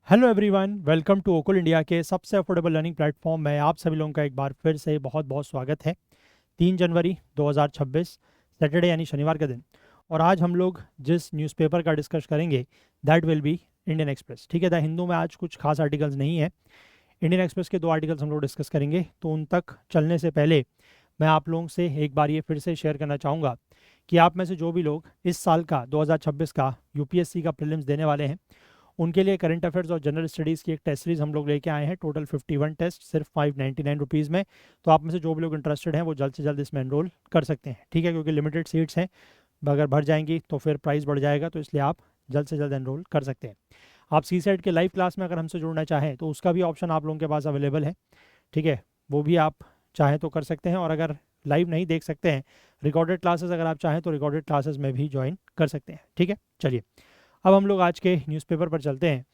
Hello everyone, welcome to Okul India के सबसे affordable learning platform में आप सभी लोगों का एक बार फिर से बहुत बहुत स्वागत है। 3 जनवरी 2026 सैटरडे यानी शनिवार का दिन। और आज हम लोग जिस न्यूज़पेपर का डिस्कस करेंगे that will be Indian express. ठीक है, द हिंदू में आज कुछ खास आर्टिकल्स नहीं है। इंडियन एक्सप्रेस के 2 आर्टिकल्स हम लोग डिस्कस करेंगे। तो उन तक चलने से पहले मैं आप लोगों से एक बार ये फिर से शेयर करना चाहूँगा कि आप में से जो भी लोग इस साल का 2026 का यूपीएससी का प्रीलिम्स देने वाले हैं उनके लिए करंट अफेयर्स और जनरल स्टडीज़ की एक टेस्ट सीरीज हम लोग लेके आए हैं। टोटल 51 टेस्ट सिर्फ 599 रुपीज़ में। तो आप में से जो भी लोग इंटरेस्टेड हैं वो जल्द से जल्द इसमें एनरोल कर सकते हैं। ठीक है, क्योंकि लिमिटेड सीट्स हैं, अगर भर जाएंगी तो फिर प्राइस बढ़ जाएगा, तो इसलिए आप जल्द से जल्द एनरोल कर सकते हैं। आप सी सेट के लाइव क्लास में अगर हमसे जुड़ना चाहें तो उसका भी ऑप्शन आप लोगों के पास अवेलेबल है। ठीक है, वो भी आप चाहें तो कर सकते हैं। और अगर लाइव नहीं देख सकते हैं, रिकॉर्डेड क्लासेस अगर आप चाहें तो रिकॉर्डेड क्लासेस में भी ज्वाइन कर सकते हैं। ठीक है, चलिए अब हम लोग आज के न्यूज़पेपर पर चलते हैं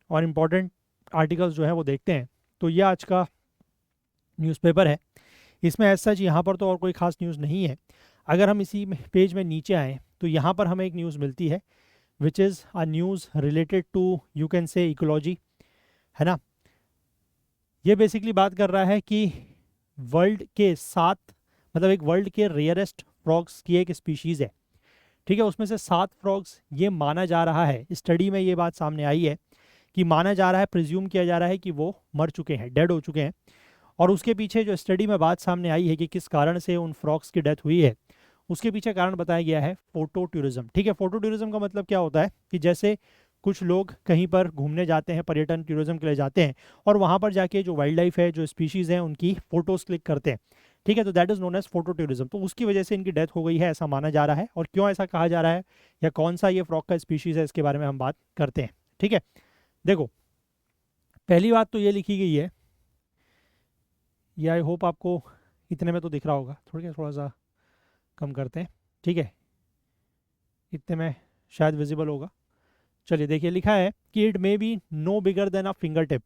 और इम्पॉर्टेंट आर्टिकल्स जो है वो देखते हैं। तो ये आज का न्यूज़पेपर है। इसमें एज सच यहाँ पर तो और कोई खास न्यूज़ नहीं है। अगर हम इसी पेज में नीचे आएँ तो यहाँ पर हमें एक न्यूज़ मिलती है which is a news related to you can say ecology, है ना। ये बेसिकली बात कर रहा है कि वर्ल्ड के 7 मतलब एक वर्ल्ड के रेयरेस्ट फ्रॉग्स की एक स्पीशीज़ है। ठीक है, उसमें से 7 फ्रॉग्स ये माना जा रहा है, स्टडी में ये बात सामने आई है कि माना जा रहा है, प्रिज्यूम किया जा रहा है कि वो मर चुके हैं, डेड हो चुके हैं। और उसके पीछे जो स्टडी में बात सामने आई है कि किस कारण से उन फ्रॉग्स की डेथ हुई है, उसके पीछे कारण बताया गया है फोटो टूरिज्म। ठीक है, फोटो टूरिज्म का मतलब क्या होता है कि जैसे कुछ लोग कहीं पर घूमने जाते हैं, पर्यटन टूरिज्म के लिए जाते हैं और वहाँ पर जाके जो वाइल्ड लाइफ है, जो स्पीशीज़ हैं, उनकी फ़ोटोज़ क्लिक करते हैं। ठीक है, तो that is known as photo tourism. तो उसकी वजह से इनकी डेथ हो गई है ऐसा माना जा रहा है। और क्यों ऐसा कहा जा रहा है या कौन सा ये फ्रॉग का स्पीशीज़ है, इसके बारे में हम बात करते हैं। ठीक है, देखो पहली बात तो ये लिखी गई है, ये आई होप आपको इतने में तो दिख रहा होगा, थोड़ा सा कम करते हैं। ठीक है, इतने में शायद विजिबल होगा। चलिए देखिए, लिखा है कि it may be no bigger than a fingertip.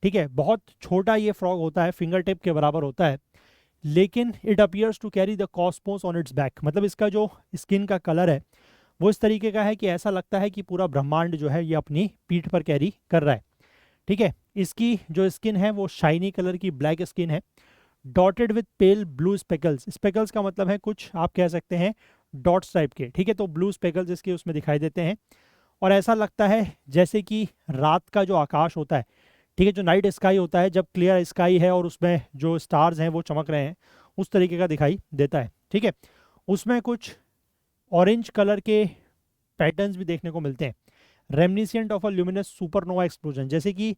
ठीक है, बहुत छोटा ये फ्रॉग होता है, फिंगर टिप के बराबर होता है, लेकिन it appears to carry the cosmos on its back. मतलब इसका जो स्किन का कलर है वो इस तरीके का है कि ऐसा लगता है कि पूरा ब्रह्मांड जो है ये अपनी पीठ पर कैरी कर रहा है। ठीक है, इसकी जो स्किन है वो शाइनी कलर की ब्लैक स्किन है, dotted with pale blue speckles. Speckles का मतलब है कुछ आप कह सकते हैं डॉट्स टाइप के। ठीक है, तो ब्लू स्पेकल्स इसके उसमें दिखाई देते हैं। और ऐसा लगता है जैसे कि रात का जो आकाश होता है, ठीक है, जो नाइट स्काई होता है, जब क्लियर स्काई है और उसमें जो स्टार्स हैं वो चमक रहे हैं, उस तरीके का दिखाई देता है। ठीक है, उसमें कुछ ऑरेंज कलर के पैटर्न्स भी देखने को मिलते हैं, reminiscent of a luminous supernova explosion. जैसे कि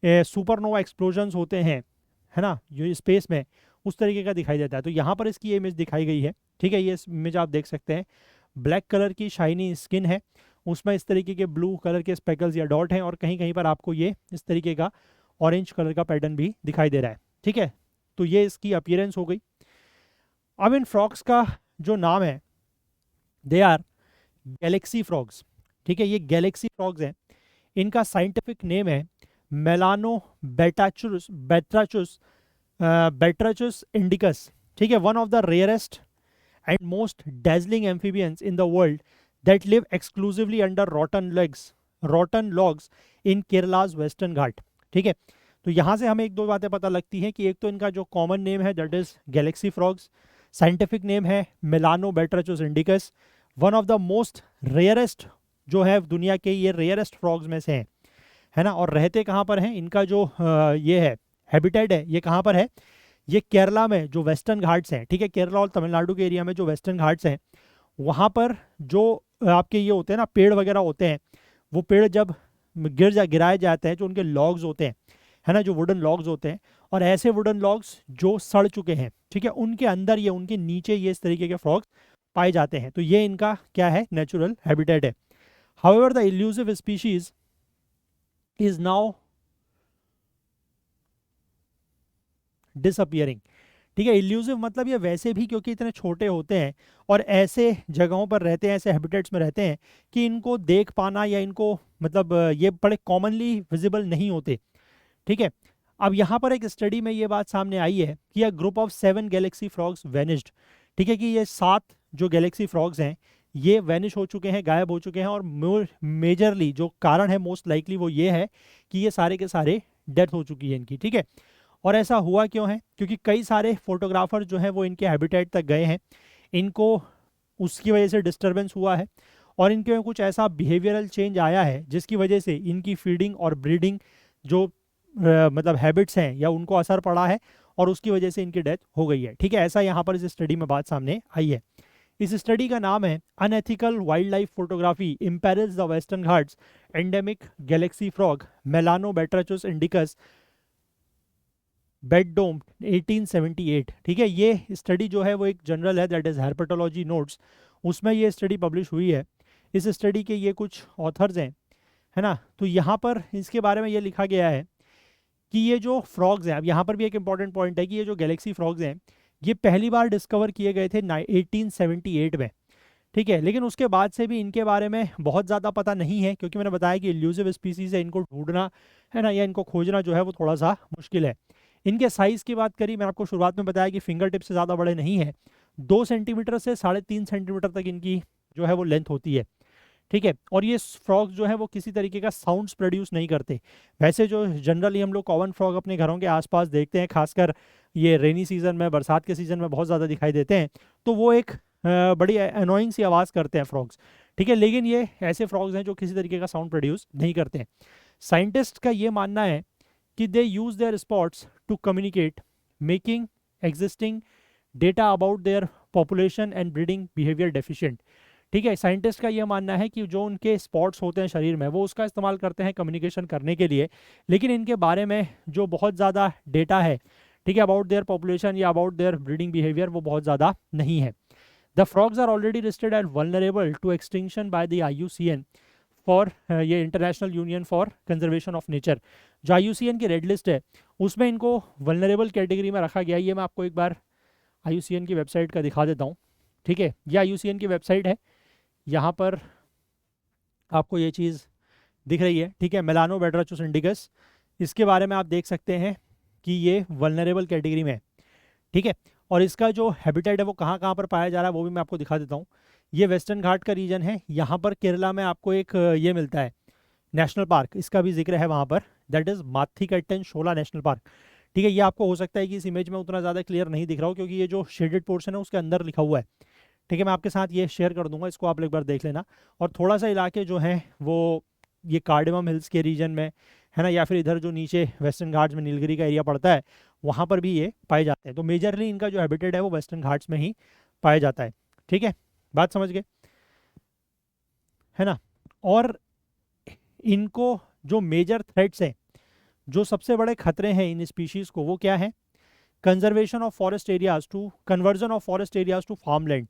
सुपरनोवा एक्सप्लोजन्स होते हैं, है ना, जो स्पेस में, उस तरीके का दिखाई देता है। तो यहाँ पर इसकी इमेज दिखाई गई है। ठीक है, ये इमेज आप देख सकते हैं, ब्लैक कलर की शाइनी स्किन है, उसमें इस तरीके के ब्लू कलर के स्पेकल्स या डॉट हैं, और कहीं कहीं पर आपको ये इस तरीके का ऑरेंज कलर का पैटर्न भी दिखाई दे रहा है। ठीक है, तो ये इसकी अपीयरेंस हो गई। अब इन फ्रॉग्स का जो नाम है, दे आर गैलेक्सी फ्रॉग्स। ठीक है, ये गैलेक्सी फ्रॉग्स हैं। इनका साइंटिफिक नेम है मेलानो बेट्राचुस बेट्राचुस इंडिकस। ठीक है, one of the rarest and most dazzling amphibians in the world that live exclusively under rotten logs in Kerala's western घाट। ठीक है, तो यहाँ से हमें एक दो बातें पता लगती हैं कि एक तो इनका जो कॉमन नेम है that is galaxy frogs, scientific name है Melanobatrachus indicus, one of the most rarest जो है दुनिया के ये रेयरेस्ट फ्रॉग्स में से हैं, है ना। और रहते कहाँ पर हैं, इनका जो ये है हैबिटेट है, ये कहाँ पर है, ये केरला में जो वेस्टर्न घाट्स हैं। ठीक है, केरला और तमिलनाडु के एरिया में जो वेस्टर्न घाट्स हैं, वहाँ पर जो आपके ये होते हैं ना, पेड़ वगैरह होते हैं, वो पेड़ जब गिराए जाते हैं, जो उनके लॉग्स होते हैं, है ना, जो वुडन लॉग्स होते हैं, और ऐसे वुडन लॉग्स जो सड़ चुके हैं, ठीक है, उनके अंदर ये, उनके नीचे ये इस तरीके के फ्रॉग्स पाए जाते हैं। तो ये इनका क्या है, नेचुरल हैबिटेट है। However the elusive species is now disappearing. ठीक है, इल्यूसिव मतलब ये वैसे भी क्योंकि इतने छोटे होते हैं और ऐसे जगहों पर रहते हैं, ऐसे हैबिटेट्स में रहते हैं कि इनको देख पाना या इनको मतलब ये बड़े कॉमनली विजिबल नहीं होते। ठीक है, अब यहाँ पर एक स्टडी में ये बात सामने आई है कि a group of 7 Galaxy frogs vanished. ठीक है, कि ये 7 जो गैलेक्सी फ्रॉग्स हैं ये वैनिश हो चुके हैं, गायब हो चुके हैं। और मेजरली जो कारण है मोस्ट लाइकली वो ये है कि ये सारे के सारे डेथ हो चुकी है इनकी, ठीक है। और ऐसा हुआ क्यों है? क्योंकि कई सारे फोटोग्राफर जो हैं वो इनके हैबिटेट तक गए हैं, इनको उसकी वजह से डिस्टरबेंस हुआ है, और इनके में कुछ ऐसा बिहेवियरल चेंज आया है जिसकी वजह से इनकी फीडिंग और ब्रीडिंग जो मतलब हैबिट्स हैं या उनको असर पड़ा है, और उसकी वजह से इनकी डेथ हो गई है, ठीक है। ऐसा यहाँ पर इस स्टडी में बात सामने आई है। इस स्टडी का नाम है unethical wild life photography imperils the western Ghats endemic galaxy frog Melanobatrachus indicus Beddome 1878, ठीक है। ये स्टडी जो है वो एक जनरल है, दैट इज हेर्पेटोलॉजी नोट्स, उसमें ये स्टडी पब्लिश हुई है। इस स्टडी के ये कुछ ऑथर्स हैं, है ना। तो यहाँ पर इसके बारे में ये लिखा गया है कि ये जो फ्रॉग्स हैं, अब यहाँ पर भी एक इंपॉर्टेंट पॉइंट है कि ये जो गैलेक्सी फ्रॉग्स हैं ये पहली बार डिस्कवर किए गए थे 1878 में, ठीक है। लेकिन उसके बाद से भी इनके बारे में बहुत ज़्यादा पता नहीं है, क्योंकि मैंने बताया कि इल्यूसिव स्पीसीज है, इनको ढूंढना, है ना, या इनको खोजना जो है वो थोड़ा सा मुश्किल है। इनके साइज़ की बात करी, मैंने आपको शुरुआत में बताया कि फिंगर टिप से ज़्यादा बड़े नहीं है, 2 सेंटीमीटर से 3.5 सेंटीमीटर तक इनकी जो है वो लेंथ होती है, ठीक है। और ये फ्रॉग्स जो है वो किसी तरीके का साउंड्स प्रोड्यूस नहीं करते। वैसे जो जनरली हम लोग कॉमन फ्रॉग अपने घरों के आसपास देखते हैं, खासकर ये रेनी सीजन में, बरसात के सीजन में बहुत ज़्यादा दिखाई देते हैं, तो वो एक बड़ी अनोइंग सी आवाज़ करते हैं फ्रॉग्स, ठीक है। लेकिन ये ऐसे फ्रॉग्स हैं जो किसी तरीके का साउंड प्रोड्यूस नहीं करते हैं। साइंटिस्ट का ये मानना है कि they use their spots to communicate, making existing data about their population and breeding behaviour deficient, ठीक है। साइंटिस्ट का ये मानना है कि जो उनके स्पॉट्स होते हैं शरीर में वो उसका इस्तेमाल करते हैं कम्युनिकेशन करने के लिए, लेकिन इनके बारे में जो बहुत ज़्यादा डेटा है, ठीक है, अबाउट देयर पॉपुलेशन या अबाउट देयर ब्रीडिंग बिहेवियर, वो बहुत ज़्यादा नहीं है। The frogs are already listed and vulnerable to extinction by the IUCN for, ये international union for conservation of nature, जो IUCN की रेड लिस्ट है उसमें इनको वल्नरेबल कैटेगरी में रखा गया है। ये मैं आपको एक बार IUCN की वेबसाइट का दिखा देता हूँ, ठीक है। ये IUCN की वेबसाइट है, यहाँ पर आपको ये चीज़ दिख रही है, ठीक है, मेलानोबैट्राचुस इंडिकस। इसके बारे में आप देख सकते हैं कि ये वल्नरेबल कैटेगरी में है, ठीक है। और इसका जो हैबिटेट है वो कहाँ कहाँ पर पाया जा रहा है वो भी मैं आपको दिखा देता हूँ। ये वेस्टर्न घाट का रीजन है, यहाँ पर केरला में आपको एक ये मिलता है नेशनल पार्क, इसका भी जिक्र है वहाँ पर, that is Mathikettan Shola national park, ठीक है। ये आपको हो सकता है कि इस इमेज में उतना ज़्यादा क्लियर नहीं दिख रहा हो, क्योंकि ये जो शेडेड पोर्शन है उसके अंदर लिखा हुआ है, ठीक है। मैं आपके साथ ये शेयर कर दूंगा, इसको आप एक बार देख लेना। और थोड़ा सा इलाके जो हैं वो ये कार्डेमम हिल्स के रीजन में, है ना, या फिर इधर जो नीचे वेस्टर्न घाट्स में नीलगिरी का एरिया पड़ता है वहाँ पर भी ये पाए जाते हैं। तो मेजरली इनका जो हैबिटेट है वो वेस्टर्न घाट्स में ही पाया जाता है, ठीक है। बात समझ गए, है ना। और इनको जो मेजर थ्रेट्स हैं, जो सबसे बड़े खतरे हैं इन स्पीशीज़ को, वो क्या है? Conservation of forest areas to conversion of forest areas to farmland,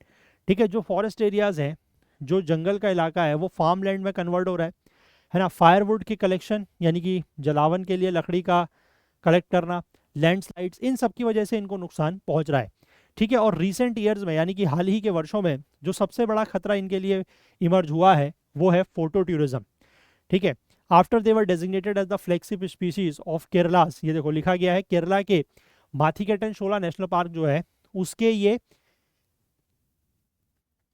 ठीक है। जो फॉरेस्ट एरियाज हैं, जो जंगल का इलाका है, वो फार्म लैंड में कन्वर्ट हो रहा है ना। फायरवुड की कलेक्शन, यानी कि जलावन के लिए लकड़ी का कलेक्ट करना, लैंडस्लाइड्स, इन सब की वजह से इनको नुकसान पहुंच रहा है, ठीक है। और रिसेंट ईयर्स में, यानी कि हाल ही के वर्षों में, जो सबसे बड़ा खतरा इनके लिए इमर्ज हुआ है वो है फोटो टूरिज्म, ठीक है। After they were designated as the flagship species of Kerala's, ये देखो लिखा गया है केरला के माथीकट्टन शोला नेशनल पार्क जो है उसके ये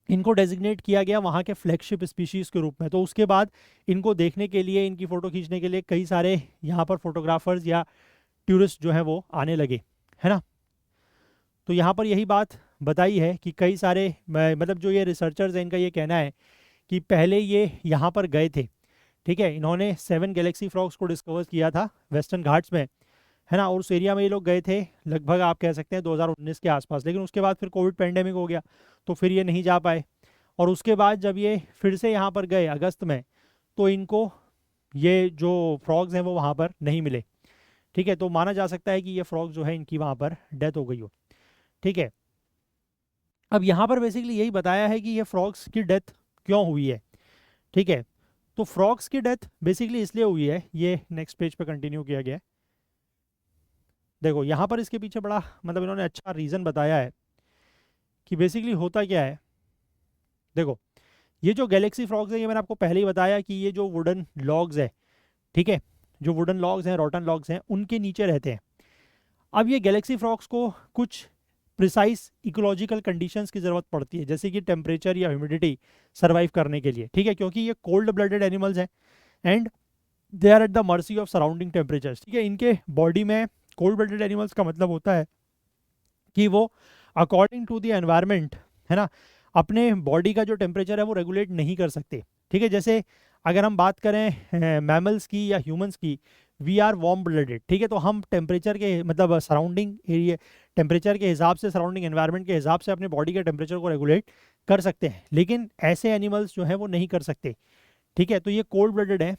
इनको डेजिग्नेट किया गया वहाँ के फ्लैगशिप स्पीशीज़ के रूप में। तो उसके बाद इनको देखने के लिए, इनकी फ़ोटो खींचने के लिए कई सारे यहाँ पर फोटोग्राफर्स या टूरिस्ट जो हैं वो आने लगे, है ना। तो यहाँ पर यही बात बताई है कि कई सारे मतलब जो ये रिसर्चर्स हैं इनका ये कहना है कि पहले ये यहाँ पर गए थे, ठीक है। इन्होंने 7 गैलेक्सी फ्रॉग्स को डिस्कवर किया था वेस्टर्न घाट्स में, है ना। और उस एरिया में ये लोग गए थे लगभग आप कह सकते हैं 2019 के आसपास, लेकिन उसके बाद फिर कोविड पेंडेमिक हो गया तो फिर ये नहीं जा पाए। और उसके बाद जब ये फिर से यहाँ पर गए अगस्त में, तो इनको ये जो फ्रॉग्स हैं वो वहाँ पर नहीं मिले, ठीक है। तो माना जा सकता है कि ये फ्रॉग्स जो है इनकी वहाँ पर डेथ हो गई हो, ठीक है। अब यहाँ पर बेसिकली यही बताया है कि ये फ्रॉग्स की डेथ क्यों हुई है, ठीक है। तो फ्रॉग्स की डेथ बेसिकली इसलिए हुई है, ये नेक्स्ट पेज पे कंटिन्यू किया गया है। देखो यहाँ पर इसके पीछे बड़ा मतलब इन्होंने अच्छा रीज़न बताया है कि बेसिकली होता क्या है। देखो ये जो गैलेक्सी फ्रॉग्स है, ये मैंने आपको पहले ही बताया कि ये जो वुडन लॉग्स है, ठीक है, जो वुडन लॉग्स हैं, रॉटन लॉग्स हैं, उनके नीचे रहते हैं। अब ये गैलेक्सी फ्रॉग्स को कुछ प्रिसाइज इकोलॉजिकल कंडीशंस की ज़रूरत पड़ती है, जैसे कि टेम्परेचर या ह्यूमिडिटी सर्वाइव करने के लिए, ठीक है, क्योंकि ये कोल्ड ब्लडेड एनिमल्स हैं and they are at the mercy of surrounding temperatures, ठीक है। इनके बॉडी में कोल्ड ब्लडेड एनिमल्स का मतलब होता है कि वो अकॉर्डिंग टू द एनवायरनमेंट, है ना, अपने बॉडी का जो टेम्परेचर है वो रेगुलेट नहीं कर सकते, ठीक है। जैसे अगर हम बात करें मैमल्स की या ह्यूमंस की, वी आर वार्म ब्लडेड, ठीक है, तो हम टेम्परेचर के मतलब सराउंडिंग एरिया टेम्परेचर के हिसाब से, सराउंडिंग एनवायरनमेंट के हिसाब से अपने बॉडी के टेम्परेचर को रेगुलेट कर सकते हैं, लेकिन ऐसे एनिमल्स जो है वो नहीं कर सकते, ठीक है। तो ये कोल्ड ब्लडेड है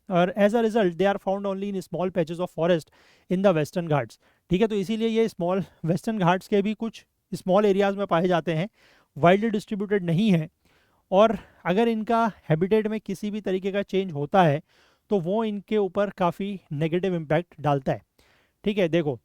और as a result they are found only in small patches of forest in the western Ghats, ठीक है। तो इसीलिए ये स्मॉल वेस्टर्न घाट्स के भी कुछ स्मॉल एरियाज में पाए जाते हैं, वाइडली डिस्ट्रीब्यूटेड नहीं है। और अगर इनका हैबिटेट में किसी भी तरीके का चेंज होता है तो वो इनके ऊपर काफ़ी नेगेटिव इम्पैक्ट डालता है, ठीक है। देखो,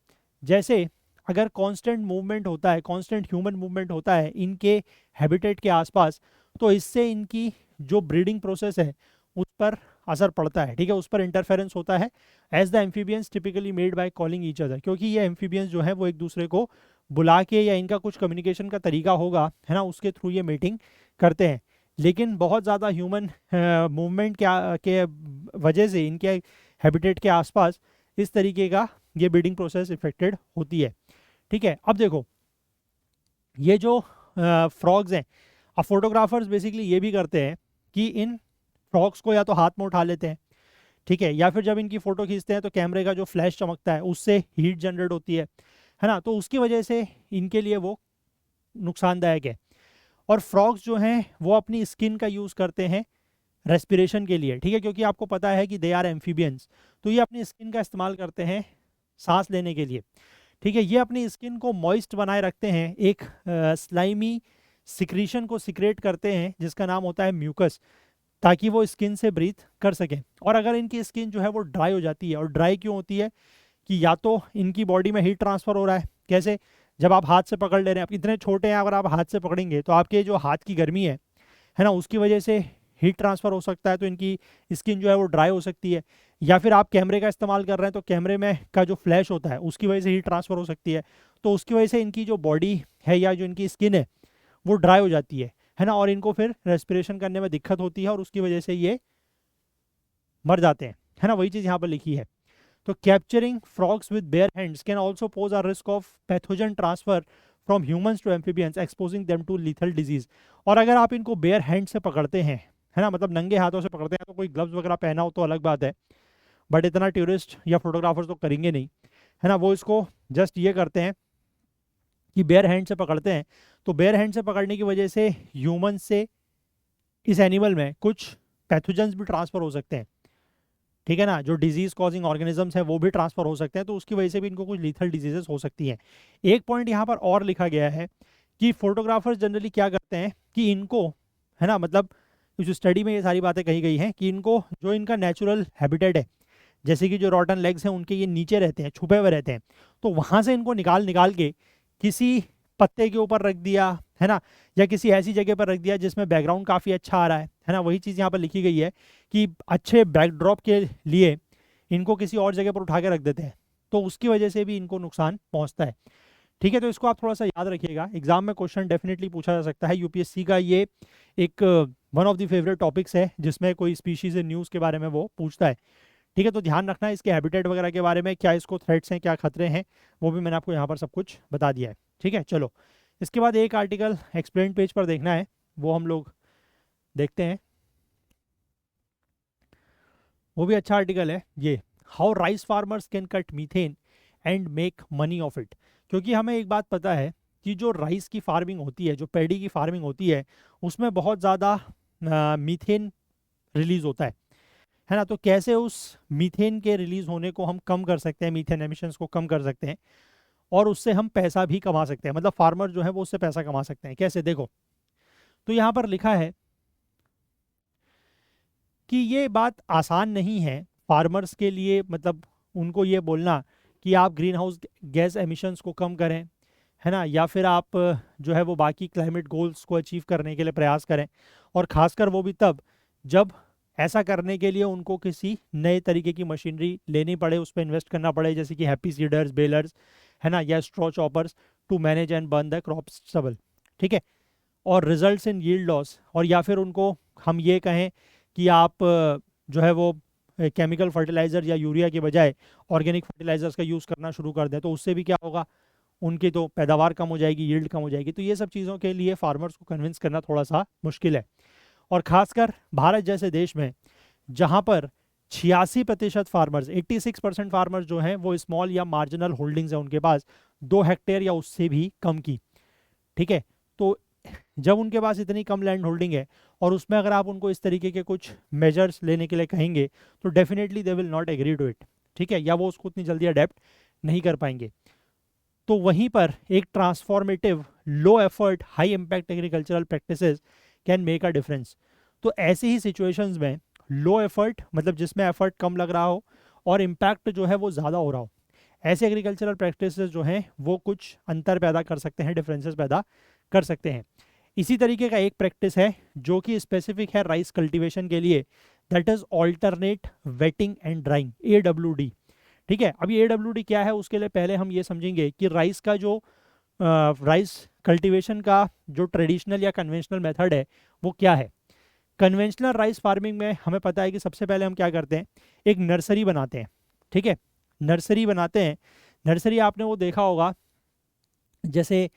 जैसे अगर कांस्टेंट मूवमेंट होता है, कांस्टेंट ह्यूमन मूवमेंट होता है इनके हैबिटेट के आसपास, तो इससे इनकी जो ब्रीडिंग प्रोसेस है उस पर असर पड़ता है, ठीक है, उस पर इंटरफेरेंस होता है। As the amphibians typically made by calling each other, क्योंकि ये एम्फीबियंस जो है वो एक दूसरे को बुला के या इनका कुछ कम्युनिकेशन का तरीका होगा, है ना, उसके थ्रू ये मीटिंग करते हैं। लेकिन बहुत ज़्यादा ह्यूमन मूवमेंट के वजह से इनके हैबिटेट के आसपास इस तरीके का ये ब्रीडिंग प्रोसेस इफेक्टेड होती है, ठीक है। अब देखो, ये जो फ्रॉग्स हैं, अब फोटोग्राफर्स बेसिकली ये भी करते हैं कि इन फ्रॉग्स को या तो हाथ में उठा लेते हैं, ठीक है, या फिर जब इनकी फ़ोटो खींचते हैं तो कैमरे का जो फ्लैश चमकता है उससे हीट जनरेट होती है ना, तो उसकी वजह से इनके लिए वो नुकसानदायक है। और फ्रॉग्स जो हैं वो अपनी स्किन का यूज़ करते हैं रेस्पिरेशन के लिए, ठीक है, क्योंकि आपको पता है कि दे आर एम्फीबियंस, तो ये अपनी स्किन का इस्तेमाल करते हैं सांस लेने के लिए, ठीक है। ये अपनी स्किन को मॉइस्ट बनाए रखते हैं, एक स्लाइमी सिक्रीशन को सिक्रेट करते हैं जिसका नाम होता है म्यूकस, ताकि वो स्किन से ब्रीथ कर सकें। और अगर इनकी स्किन जो है वो ड्राई हो जाती है, और ड्राई क्यों होती है कि या तो इनकी बॉडी में हीट ट्रांसफ़र हो रहा है, कैसे, जब आप हाथ से पकड़ ले रहे हैं, आप इतने छोटे हैं, अगर आप हाथ से पकड़ेंगे तो आपके जो हाथ की गर्मी है ना, उसकी वजह से हीट ट्रांसफ़र हो सकता है, तो इनकी स्किन जो है वो ड्राई हो सकती है। या फिर आप कैमरे का इस्तेमाल कर रहे हैं तो कैमरे में का जो फ्लैश होता है उसकी वजह से हीट ट्रांसफ़र हो सकती है, तो उसकी वजह से इनकी जो बॉडी है या जो इनकी स्किन है वो ड्राई हो जाती है ना, और इनको फिर रेस्पिरेशन करने में दिक्कत होती है और उसकी वजह से ये मर जाते हैं, है ना, वही चीज़ यहाँ पर लिखी है। तो capturing frogs with bare hands can also pose a risk of pathogen transfer from humans to amphibians exposing them to lethal disease. और अगर आप इनको बेयर हैंड से पकड़ते हैं, है ना, मतलब नंगे हाथों से पकड़ते हैं, तो कोई ग्लव्स वगैरह पहना हो तो अलग बात है, बट इतना टूरिस्ट या फोटोग्राफर्स तो करेंगे नहीं, है ना, वो इसको जस्ट ये करते हैं कि बेयर हैंड से पकड़ते हैं। तो बेयर हैंड से पकड़ने की वजह से ह्यूमन से इस एनिमल में कुछ पैथोजेंस भी ट्रांसफर हो सकते हैं, ठीक है ना, जो डिजीज कॉजिंग ऑर्गेनिजम्स हैं वो भी ट्रांसफर हो सकते हैं, तो उसकी वजह से भी इनको कुछ लीथल डिजीजेस हो सकती हैं। एक पॉइंट यहाँ पर और लिखा गया है कि फोटोग्राफर्स जनरली क्या करते हैं कि इनको, है ना, मतलब जो स्टडी में ये सारी बातें कही गई हैं कि इनको जो इनका नेचुरल हैबिटेट है, जैसे कि जो रॉटन लेग्स हैं उनके ये नीचे रहते हैं, छुपे हुए रहते हैं, तो वहाँ से इनको निकाल निकाल के किसी पत्ते के ऊपर रख दिया, है ना, या किसी ऐसी जगह पर रख दिया जिसमें बैकग्राउंड काफ़ी अच्छा आ रहा है ना, वही चीज़ यहाँ पर लिखी गई है कि अच्छे बैकड्रॉप के लिए इनको किसी और जगह पर उठा के रख देते हैं, तो उसकी वजह से भी इनको नुकसान पहुँचता है, ठीक है। तो इसको आप थोड़ा सा याद रखिएगा, एग्जाम में क्वेश्चन डेफिनेटली पूछा जा सकता है। यूपीएससी का ये एक one of the favourite topics है जिसमें कोई स्पीशीज न्यूज़ के बारे में वो पूछता है, ठीक है। तो ध्यान रखना इसके हैबिटेट वगैरह के बारे में, क्या इसको थ्रेट्स हैं, क्या खतरे हैं, वो भी मैंने आपको यहाँ पर सब कुछ बता दिया है, ठीक है। चलो, इसके बाद एक आर्टिकल एक्सप्लेन पेज पर देखना है, वो हम लोग देखते हैं, वो भी अच्छा आर्टिकल है ये, how rice farmers can cut methane and make money of it. क्योंकि हमें एक बात पता है कि जो राइस की फार्मिंग होती है, जो पैडी की फार्मिंग होती है, उसमें बहुत ज़्यादा मीथेन रिलीज़ होता है ना, तो कैसे उस मीथेन के रिलीज़ होने को हम कम कर सकते हैं, मीथेन एमिशंस को कम कर सकते हैं, और उससे हम पैसा भी कमा सकते हैं, मतलब फार्मर जो है वो उससे पैसा कमा सकते हैं, कैसे, देखो। तो यहाँ पर लिखा है कि ये बात आसान नहीं है फार्मर्स के लिए, मतलब उनको ये बोलना कि आप ग्रीन हाउस गैस एमिशंस को कम करें, है ना, या फिर आप जो है वो बाकी क्लाइमेट गोल्स को अचीव करने के लिए प्रयास करें, और ख़ासकर वो भी तब जब ऐसा करने के लिए उनको किसी नए तरीके की मशीनरी लेनी पड़े, उस पर इन्वेस्ट करना पड़े, जैसे कि हैप्पी सीडर्स, बेलर्स, है ना, या straw choppers. To manage and burn the crop stubble, ठीक है, और रिजल्ट्स इन यील्ड लॉस, और या फिर उनको हम ये कहें कि आप जो है वो केमिकल फर्टिलाइज़र या यूरिया के बजाय ऑर्गेनिक फर्टिलाइजर्स का यूज़ करना शुरू कर दें, तो उससे भी क्या होगा, उनकी तो पैदावार कम हो जाएगी, यील्ड कम हो जाएगी। तो ये सब चीज़ों के लिए फार्मर्स को कन्विंस करना थोड़ा सा मुश्किल है। और ख़ासकर भारत जैसे देश में जहाँ पर 86% फार्मर्स, 86% फार्मर्स जो हैं वो स्मॉल या मार्जिनल होल्डिंग्स हैं उनके पास, 2 हेक्टेयर या उससे भी कम की, ठीक है। तो जब उनके पास इतनी कम लैंड होल्डिंग है और उसमें अगर आप उनको इस तरीके के कुछ मेजर्स लेने के लिए कहेंगे तो definitely they will not agree to it, ठीक है, या वो उसको उतनी जल्दी अडेप्ट नहीं कर पाएंगे। तो वहीं पर एक transformative low effort high impact agricultural practices can make a difference. तो ऐसी ही सिचुएशंस में लो एफर्ट मतलब जिसमें एफर्ट कम लग रहा हो और इम्पैक्ट जो है वो ज़्यादा हो रहा हो, ऐसे एग्रीकल्चरल प्रैक्टिसेस जो हैं वो कुछ अंतर पैदा कर सकते हैं, डिफरेंसेस पैदा कर सकते हैं। इसी तरीके का एक प्रैक्टिस है जो कि स्पेसिफिक है राइस कल्टीवेशन के लिए, that is alternate wetting and drawing, AWD, ठीक है। अभी AWD क्या है उसके लिए पहले हम ये समझेंगे कि राइस का जो राइस कल्टीवेशन का जो ट्रेडिशनल या कन्वेंशनल मेथड है वो क्या है। कन्वेंशनल राइस फार्मिंग में हमें पता है कि सबसे पहले हम क्या करते हैं, एक नर्सरी बनाते हैं, ठीक है, नर्सरी बनाते हैं। नर्सरी आपने वो देखा होगा जैसे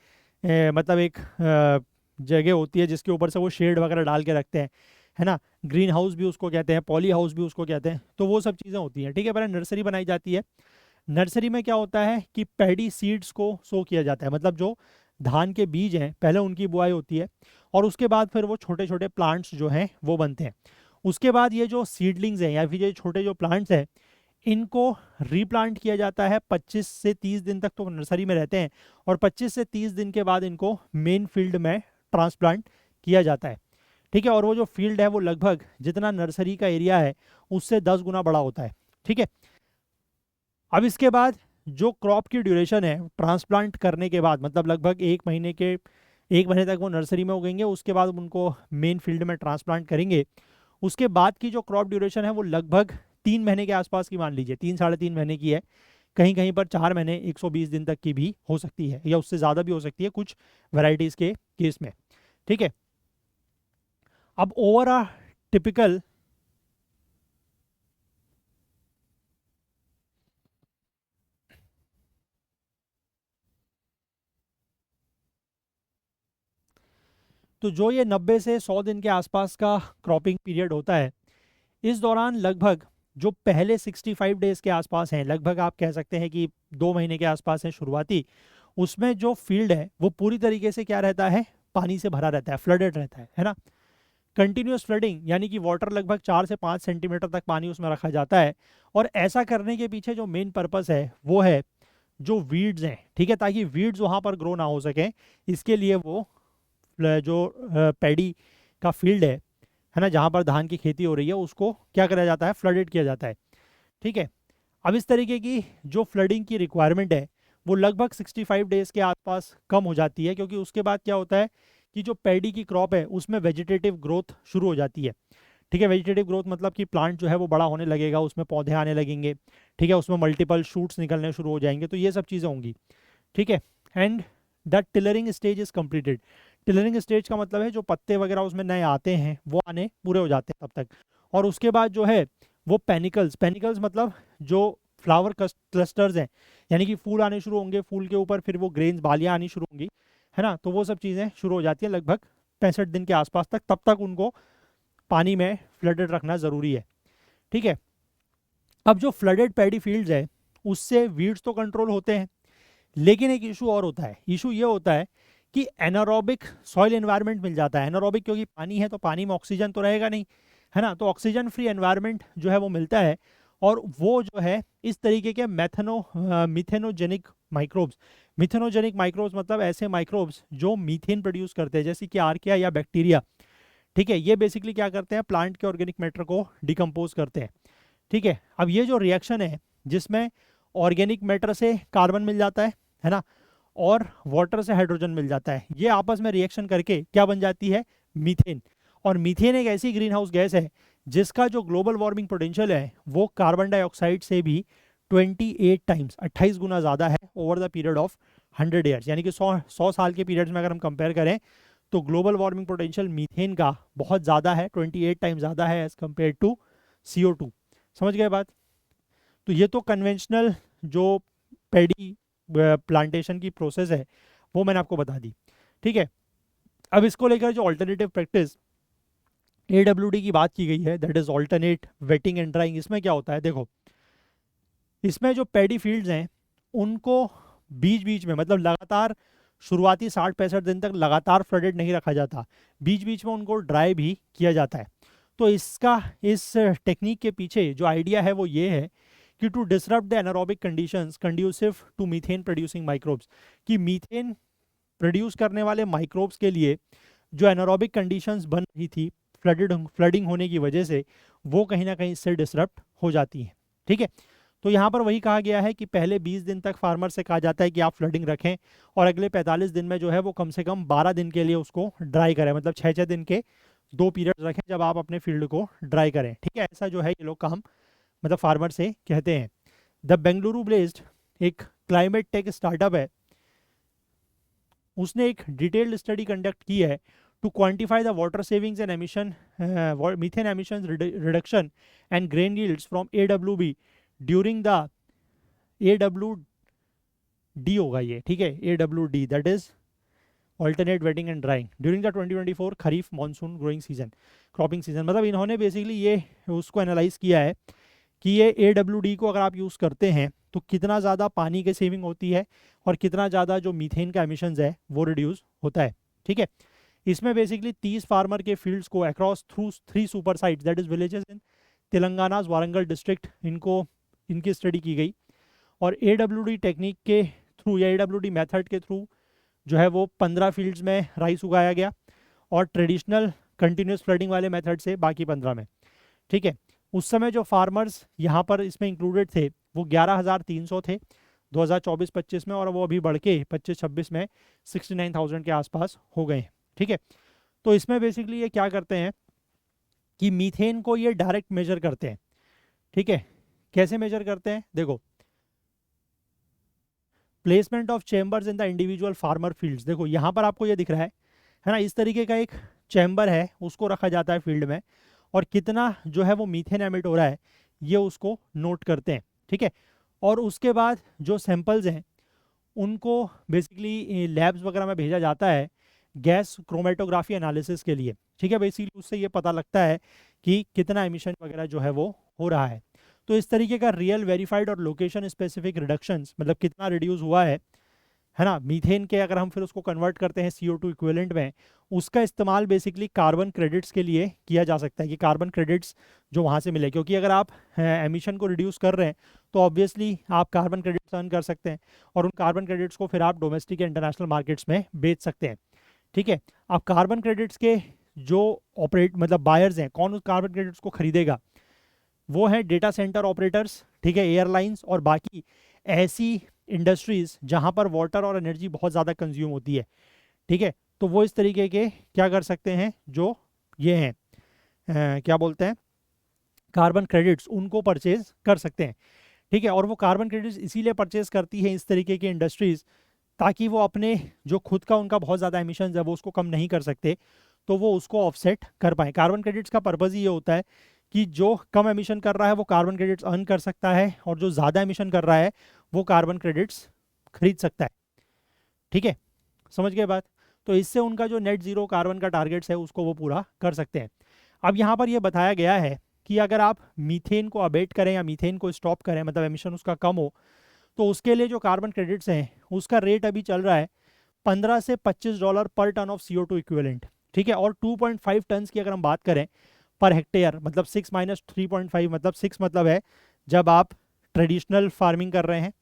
मतलब एक जगह होती है जिसके ऊपर से वो शेड वगैरह डाल के रखते हैं, है ना, ग्रीन हाउस भी उसको कहते हैं, पॉली हाउस भी उसको कहते हैं, तो वो सब चीज़ें होती हैं, ठीक है। पहले नर्सरी बनाई जाती है। नर्सरी में क्या होता है कि पैडी सीड्स को सो किया जाता है, मतलब जो धान के बीज हैं पहले उनकी बुआई होती है और उसके बाद फिर वो छोटे छोटे प्लांट्स जो हैं वो बनते हैं। उसके बाद ये जो सीडलिंग्स हैं या फिर ये छोटे जो प्लांट्स हैं इनको रीप्लांट किया जाता है। 25 से 30 दिन तक तो नर्सरी में रहते हैं और 25 से 30 दिन के बाद इनको मेन फील्ड में ट्रांसप्लांट किया जाता है, ठीक है। और वो जो फील्ड है वो लगभग जितना नर्सरी का एरिया है उससे 10 गुना बड़ा होता है, ठीक है। अब इसके बाद जो क्रॉप की ड्यूरेशन है ट्रांसप्लांट करने के बाद, मतलब लगभग 1 महीने तक वो नर्सरी में उगेंगे, उसके बाद उनको मेन फील्ड में ट्रांसप्लांट करेंगे। उसके बाद की जो क्रॉप ड्यूरेशन है वो लगभग 3 महीने के आसपास की मान लीजिए, 3 साढ़े 3 महीने की है, कहीं कहीं पर 4 महीने 120 दिन तक की भी हो सकती है या उससे ज़्यादा भी हो सकती है कुछ वैरायटीज़ के केस में, ठीक है। अब ओवर अ टिपिकल तो जो ये 90 से 100 दिन के आसपास का क्रॉपिंग पीरियड होता है, इस दौरान लगभग जो पहले 65 डेज के आसपास हैं, लगभग आप कह सकते हैं कि 2 महीने के आसपास है शुरुआती, उसमें जो फील्ड है वो पूरी तरीके से क्या रहता है, पानी से भरा रहता है, फ्लडेड रहता है ना। कंटिन्यूस फ्लडिंग यानी कि वाटर लगभग 4 से 5 सेंटीमीटर तक पानी उसमें रखा जाता है। और ऐसा करने के पीछे जो मेन पर्पस है वो है जो वीड्स हैं, ठीक है, ताकि वीड्स वहाँ पर ग्रो ना हो सकें, इसके लिए वो जो पैडी का फील्ड है ना, जहाँ पर धान की खेती हो रही है उसको क्या करा जाता है, फ्लडेड किया जाता है, ठीक है। अब इस तरीके की जो फ्लडिंग की रिक्वायरमेंट है वो लगभग 65 डेज के आसपास कम हो जाती है, क्योंकि उसके बाद क्या होता है कि जो पैडी की क्रॉप है उसमें वेजिटेटिव ग्रोथ शुरू हो जाती है, ठीक है। वेजिटेटिव ग्रोथ मतलब कि प्लांट जो है वो बड़ा होने लगेगा, उसमें पौधे आने लगेंगे, ठीक है, उसमें मल्टीपल शूट्स निकलने शुरू हो जाएंगे, तो ये सब चीज़ें होंगी, ठीक है। And the tillering stage is completed. Tillering stage का मतलब है जो पत्ते वगैरह उसमें नए आते हैं वो आने पूरे हो जाते हैं तब तक। और उसके बाद जो है वो पेनिकल्स, पेनिकल्स मतलब जो फ्लावर क्लस्टर्स हैं, यानी कि फूल आने शुरू होंगे, फूल के ऊपर फिर वो ग्रेन्स बालियाँ आनी शुरू होंगी, है ना, तो वो सब चीज़ें शुरू हो जाती हैं लगभग 65 दिन के आसपास तक। तब तक उनको पानी में फ्लडेड रखना ज़रूरी है, ठीक है। अब जो फ्लडेड पैडी फील्ड्स है उससे वीड्स तो कंट्रोल होते हैं, लेकिन एक इशू और होता है। इशू ये होता है कि एनारोबिक सॉइल एनवायरनमेंट मिल जाता है। एनारोबिक क्योंकि पानी है तो पानी में ऑक्सीजन तो रहेगा नहीं, है ना, तो ऑक्सीजन फ्री एनवायरनमेंट जो है वो मिलता है। और वो जो है इस तरीके के मिथेनोजेनिक माइक्रोब्स, मिथेनोजेनिक माइक्रोब्स मतलब ऐसे माइक्रोब्स जो मीथेन प्रोड्यूस करते हैं, जैसे कि आर्किया या बैक्टीरिया, ठीक है, ये बेसिकली क्या करते हैं, प्लांट के ऑर्गेनिक मैटर को डिकम्पोज करते हैं, ठीक है। अब ये जो रिएक्शन है जिसमें ऑर्गेनिक मैटर से कार्बन मिल जाता है ना, और वाटर से हाइड्रोजन मिल जाता है, ये आपस में रिएक्शन करके क्या बन जाती है, मीथेन। और मीथेन एक ऐसी ग्रीन हाउस गैस है जिसका जो ग्लोबल वार्मिंग पोटेंशियल है वो कार्बन डाइऑक्साइड से भी 28 टाइम्स 28 गुना ज़्यादा है over the period of 100 years, यानी कि 100 साल के पीरियड्स में अगर हम कंपेयर करें तो ग्लोबल वार्मिंग पोटेंशियल मीथेन का बहुत ज़्यादा है, 28 टाइम ज़्यादा है एज़ कम्पेयर टू CO2। समझ गए बात? तो ये तो कन्वेंशनल जो पेडी प्लांटेशन की प्रोसेस है वो मैंने आपको बता दी, ठीक है। अब इसको लेकर जो ऑल्टरनेटिव प्रैक्टिस AWD की बात की गई है, that is alternate wetting and drawing. इसमें क्या होता है, देखो इसमें जो पैडी फील्ड्स हैं उनको बीच बीच में, मतलब लगातार शुरुआती 60-65 दिन तक लगातार फ्लडेड नहीं रखा जाता, बीच बीच में उनको ड्राई भी किया जाता है। तो इस टेक्निक के पीछे जो आइडिया है वो ये है कि to disrupt the anaerobic conditions conducive to methane producing microbes, कि मीथेन प्रोड्यूस करने वाले माइक्रोब्स के लिए जो एनारोबिक कंडीशंस बन रही थी फ्लडिंग होने की वजह से, वो कहीं ना कहीं इससे डिसरप्ट हो जाती हैं, ठीक है। तो यहाँ पर वही कहा गया है कि पहले 20 दिन तक फार्मर से कहा जाता है कि आप फ्लडिंग रखें, और अगले 45 दिन में जो है वो कम से कम 12 दिन के लिए उसको ड्राई करें, मतलब 6-6 दिन के 2 पीरियड रखें जब आप अपने फील्ड को ड्राई करें, ठीक है। ऐसा जो है ये लोग काम मतलब फार्मर से कहते हैं। द बेंगलुरु बेस्ड एक क्लाइमेट टेक स्टार्टअप है, उसने एक डिटेल्ड स्टडी कंडक्ट की है to quantify the water savings and emission methane emission reduction and grain yields from AWB during the AWD होगा ये, ठीक है, AWD that is alternate wetting and drying during the 2024 kharif monsoon growing season cropping season. मतलब इन्होंने basically ये उसको analyse किया है कि ये AWD को अगर आप यूज़ करते हैं तो कितना ज़्यादा पानी की सेविंग होती है और कितना ज़्यादा जो मीथेन का एमिशंस है वो रिड्यूस होता है, ठीक है। इसमें बेसिकली 30 फार्मर के फील्ड्स को across through 3 super sites that is villages in Telangana Warangal district इनकी स्टडी की गई, और AWD टेक्निक के थ्रू या AWD मेथड के थ्रू जो है वो 15 फील्ड्स में राइस उगाया गया, और ट्रेडिशनल कंटिन्यूस फ्लडिंग वाले मेथड से बाकी 15 में, ठीक है। उस समय जो फार्मर्स यहाँ पर इसमें इंक्लूडेड थे वो 11,300 थे 2024-25 में, और वो अभी बढ़ के 25-26 में 69,000 के आसपास हो गए हैं, ठीक है। तो इसमें बेसिकली ये क्या करते हैं कि मीथेन को ये डायरेक्ट मेजर करते हैं, ठीक है। कैसे मेजर करते हैं, देखो placement of chambers in the individual farmer fields, देखो यहाँ पर आपको ये दिख रहा है ना, इस तरीके का एक चैम्बर है, उसको रखा जाता है फील्ड में, और कितना जो है वो मीथेन एमिट हो रहा है ये उसको नोट करते हैं, ठीक है। और उसके बाद जो सैंपल्स हैं उनको बेसिकली लैब्स वगैरह में भेजा जाता है गैस क्रोमेटोग्राफी एनालिसिस के लिए, ठीक है। बेसिकली उससे ये पता लगता है कि कितना एमिशन वगैरह जो है वो हो रहा है। तो इस तरीके का रियल वेरीफाइड और लोकेशन स्पेसिफिक रिडक्शंस, मतलब कितना रिड्यूस हुआ है ना मीथेन के, अगर हम फिर उसको कन्वर्ट करते हैं CO2 इक्विवेलेंट में, उसका इस्तेमाल बेसिकली कार्बन क्रेडिट्स के लिए किया जा सकता है कि कार्बन क्रेडिट्स जो वहाँ से मिले, क्योंकि अगर आप एमिशन को रिड्यूस कर रहे हैं तो ऑब्वियसली आप कार्बन क्रेडिट्स अर्न कर सकते हैं, और उन कार्बन क्रेडिट्स को फिर आप डोमेस्टिक या इंटरनेशनल मार्केट्स में बेच सकते हैं, ठीक है। अब कार्बन क्रेडिट्स के जो मतलब बायर्स हैं, कौन उस कार्बन क्रेडिट्स को खरीदेगा, वो है डेटा सेंटर ऑपरेटर्स, ठीक है, एयरलाइंस और बाकी ऐसी इंडस्ट्रीज जहां पर वाटर और एनर्जी बहुत ज़्यादा कंज्यूम होती है, ठीक है। तो वो इस तरीके के क्या कर सकते हैं, जो ये हैं क्या बोलते हैं कार्बन क्रेडिट्स, उनको परचेज कर सकते हैं, ठीक है। और वो कार्बन क्रेडिट्स इसीलिए परचेज करती है इस तरीके की इंडस्ट्रीज, ताकि वो अपने जो खुद का उनका बहुत ज़्यादा एमिशंस है वो उसको कम नहीं कर सकते, तो वो उसको ऑफसेट कर पाए। कार्बन क्रेडिट्स का पर्पज़ ये होता है कि जो कम एमिशन कर रहा है वो कार्बन क्रेडिट्स अर्न कर सकता है, और जो ज़्यादा एमिशन कर रहा है वो कार्बन क्रेडिट्स खरीद सकता है, ठीक है। समझ गए बात? तो इससे उनका जो नेट जीरो कार्बन का टारगेट्स है उसको वो पूरा कर सकते हैं। अब यहाँ पर ये बताया गया है कि अगर आप मीथेन को अबेट करें या मीथेन को स्टॉप करें, मतलब एमिशन उसका कम हो, तो उसके लिए जो कार्बन क्रेडिट्स हैं उसका रेट अभी चल रहा है $15 से $25 पर टन ऑफ CO2 इक्विवेलेंट, ठीक है। और 2.5 टन की अगर हम बात करें पर हेक्टेयर, मतलब 6 माइनस 3.5, मतलब 6 मतलब है जब आप ट्रेडिशनल फार्मिंग कर रहे हैं,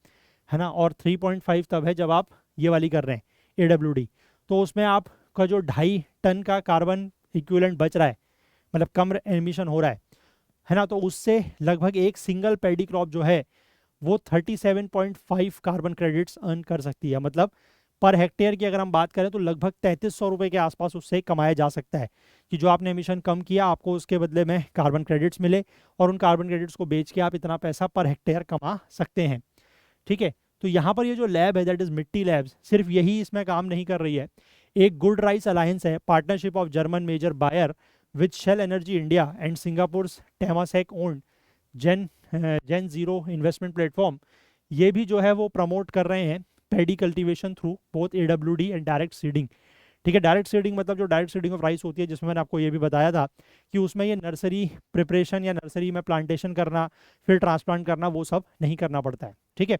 है ना, और 3.5 तब है जब आप ये वाली कर रहे हैं AWD। तो उसमें आपका जो 2.5 टन का कार्बन इक्विवेलेंट बच रहा है, मतलब कम एमिशन हो रहा है ना, तो उससे लगभग एक सिंगल पैडी क्रॉप जो है वो 37.5 कार्बन क्रेडिट्स अर्न कर सकती है। मतलब पर हेक्टेयर की अगर हम बात करें तो लगभग 3300 रुपये के आसपास उससे कमाया जा सकता है, कि जो आपने एमिशन कम किया आपको उसके बदले में कार्बन क्रेडिट्स मिले, और उन कार्बन क्रेडिट्स को बेच के आप इतना पैसा पर हेक्टेयर कमा सकते हैं, ठीक है। तो यहाँ पर ये जो लैब है दैट इज़ मिट्टी लैब्स, सिर्फ यही इसमें काम नहीं कर रही है। एक गुड राइस अलायंस है, partnership of German major Bayer with Shell energy India and Singapore's Temasek owned Gen Zero investment platform, ये भी जो है वो प्रमोट कर रहे हैं paddy cultivation through both AWD and direct seeding. ठीक है, डायरेक्ट सीडिंग मतलब जो डायरेक्ट सीडिंग ऑफ राइस होती है, जिसमें मैंने आपको ये भी बताया था कि उसमें ये नर्सरी प्रिपरेशन या नर्सरी में प्लांटेशन करना फिर ट्रांसप्लांट करना वो सब नहीं करना पड़ता है। ठीक है,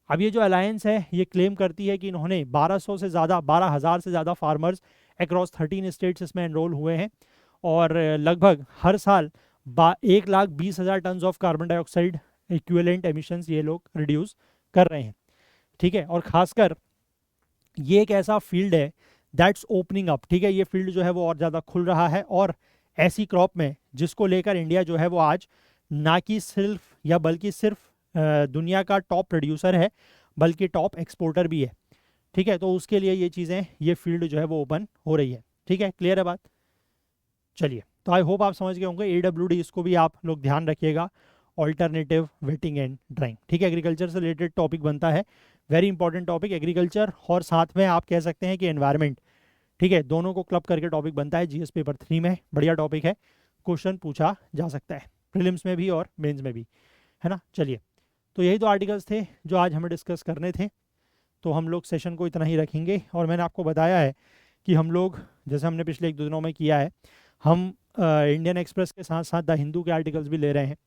अब ये जो अलायंस है ये क्लेम करती है कि इन्होंने 12,000 से ज़्यादा फार्मर्स अक्रॉस 13 स्टेट्स इसमें एनरोल हुए हैं और लगभग हर साल 1,20,000 tonne of carbon dioxide equivalent emissions ये लोग रिड्यूस कर रहे हैं। ठीक है, और खासकर ये एक ऐसा फील्ड है दैट्स ओपनिंग अप। ठीक है, ये फील्ड जो है वो और ज़्यादा खुल रहा है और ऐसी क्रॉप में जिसको लेकर इंडिया जो है वो आज ना कि सिर्फ या बल्कि सिर्फ दुनिया का टॉप प्रोड्यूसर है बल्कि टॉप एक्सपोर्टर भी है। ठीक है, तो उसके लिए ये चीज़ें, ये फील्ड जो है वो ओपन हो रही है। ठीक है, क्लियर है बात? चलिए, तो आई होप आप समझ गए होंगे। AWD इसको भी आप लोग ध्यान रखिएगा, ऑल्टरनेटिव वेटिंग एंड ड्राइंग। ठीक है, एग्रीकल्चर से रिलेटेड टॉपिक बनता है, वेरी इंपॉर्टेंट टॉपिक एग्रीकल्चर और साथ में आप कह सकते हैं कि एनवायरनमेंट। ठीक है, दोनों को क्लब करके टॉपिक बनता है, GS पेपर 3 में बढ़िया टॉपिक है, क्वेश्चन पूछा जा सकता है प्रीलिम्स में भी और मेंस में भी, है ना। चलिए, तो यही तो आर्टिकल्स थे जो आज हमें डिस्कस करने थे, तो हम लोग सेशन को इतना ही रखेंगे। और मैंने आपको बताया है कि हम लोग, जैसे हमने पिछले 1-2 दिनों में किया है, हम इंडियन एक्सप्रेस के साथ साथ द हिंदू के आर्टिकल्स भी ले रहे हैं,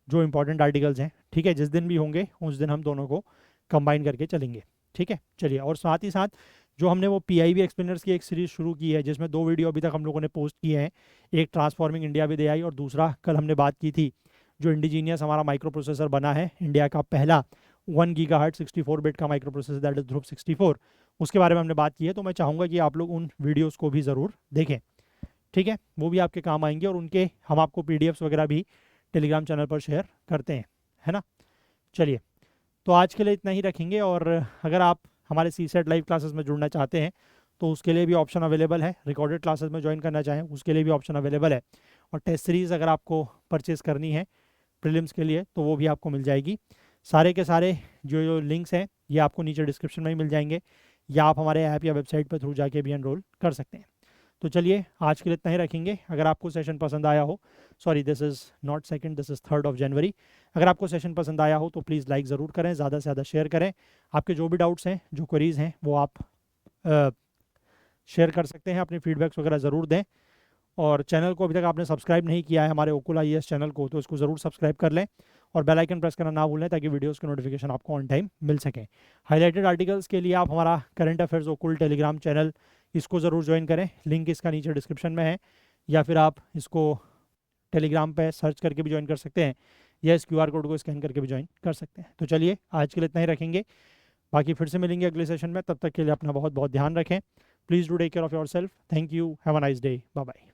जो इंपॉर्टेंट आर्टिकल्स हैं। ठीक है, जिस दिन भी होंगे उस दिन हम दोनों को कंबाइन करके चलेंगे। ठीक है, चलिए, और साथ ही साथ जो हमने वो PIB एक्सप्लेनर्स की एक सीरीज़ शुरू की है, जिसमें 2 वीडियो अभी तक हम लोगों ने पोस्ट किए हैं, एक ट्रांसफॉर्मिंग इंडिया विद AI और दूसरा कल हमने बात की थी जो इंडिजीनियस हमारा माइक्रो प्रोसेसर बना है, इंडिया का पहला 1 गीगाहर्ट्ज़ 64 बिट का माइक्रो प्रोसेसर दैट इज ध्रुव 64, उसके बारे में हमने बात की है। तो मैं चाहूँगा कि आप लोग उन वीडियोज़ को भी ज़रूर देखें। ठीक है, वो भी आपके काम आएंगे और उनके हम आपको PDFs वगैरह भी टेलीग्राम चैनल पर शेयर करते हैं, है ना। चलिए, तो आज के लिए इतना ही रखेंगे और अगर आप हमारे CSET लाइव क्लासेस में जुड़ना चाहते हैं तो उसके लिए भी ऑप्शन अवेलेबल है, रिकॉर्डेड क्लासेस में ज्वाइन करना चाहें उसके लिए भी ऑप्शन अवेलेबल है, और टेस्ट सीरीज़ अगर आपको परचेज़ करनी है प्रीलिम्स के लिए तो वो भी आपको मिल जाएगी। सारे के सारे जो लिंक्स हैं ये आपको नीचे डिस्क्रिप्शन में ही मिल जाएंगे, या आप हमारे ऐप या वेबसाइट पर थ्रू जाके भी एनरोल कर सकते हैं। तो चलिए, आज के लिए इतना ही रखेंगे। अगर आपको सेशन पसंद आया हो, sorry this is not second, this is 3rd of January, अगर आपको सेशन पसंद आया हो तो प्लीज़ लाइक ज़रूर करें, ज़्यादा से ज़्यादा शेयर करें। आपके जो भी डाउट्स हैं, जो क्वेरीज़ हैं, वो आप शेयर कर सकते हैं, अपने फीडबैक्स वगैरह ज़रूर दें। और चैनल को अभी तक आपने सब्सक्राइब नहीं किया है हमारे ओकुल IAS चैनल को, तो इसको ज़रूर सब्सक्राइब कर लें और बेल आइकन प्रेस करना ना भूलें ताकि वीडियोस के नोटिफिकेशन आपको ऑन टाइम मिल सकें। हाईलाइटेड आर्टिकल्स के लिए आप हमारा करंट अफेयर्स ओकुल टेलीग्राम चैनल, इसको ज़रूर ज्वाइन करें, लिंक इसका नीचे डिस्क्रिप्शन में है, या फिर आप इसको टेलीग्राम पे सर्च करके भी ज्वाइन कर सकते हैं, या इस QR कोड को स्कैन करके भी ज्वाइन कर सकते हैं। तो चलिए, आज के लिए इतना ही रखेंगे, बाकी फिर से मिलेंगे अगले सेशन में। तब तक के लिए अपना बहुत बहुत ध्यान रखें। Please do take care of yourself. Thank you, have a nice day, bye bye.